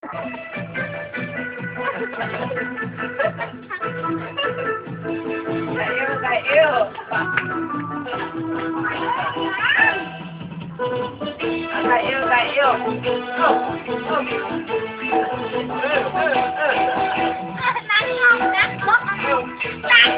ได้เอวนั่งงงนะนั่ง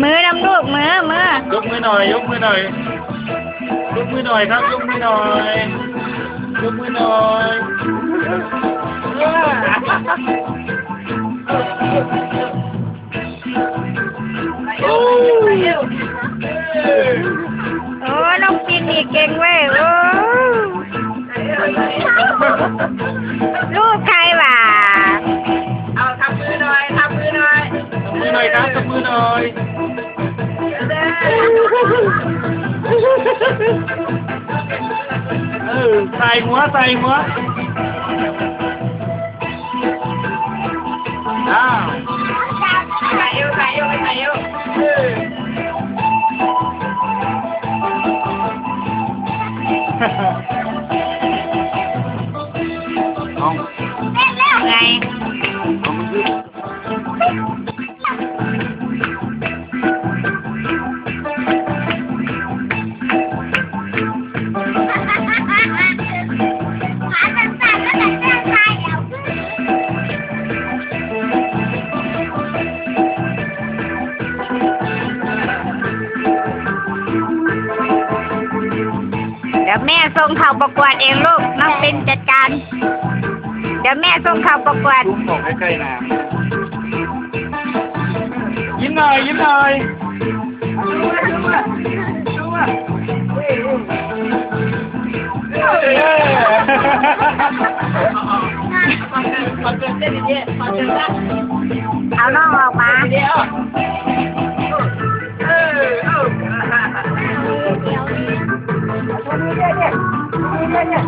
มือนำลูกมือย กมือหน่อยยกมือหน่อยยกมือหน่อยครับยกมือหน่อยยกมือหน่อยโอ้ โอ้น้องปินนี่เก่งเว้ยโอ้ลูกใครวะ เอาทำมือหน่อยทำมือหน่อย มือหน่อยครับทำมือหน่อยใส่หัวอ้าว ใส่เอวเอา เล่นแล้วไง เอามันขึ้น ขาสั่นๆแล้วแต่แก้ชายเดี๋ยวเดี๋ยวแม่ส่งเข้าประกวดเองลูกน้องปินจัดการเดี๋ยวแม่ส่งเข้าประกวด ลุ้มบอกใกล้ๆน้ำยิ้มหน่อยยิ้มหน่อยเอาน้องออกมา เดี๋ยวเดี๋ยว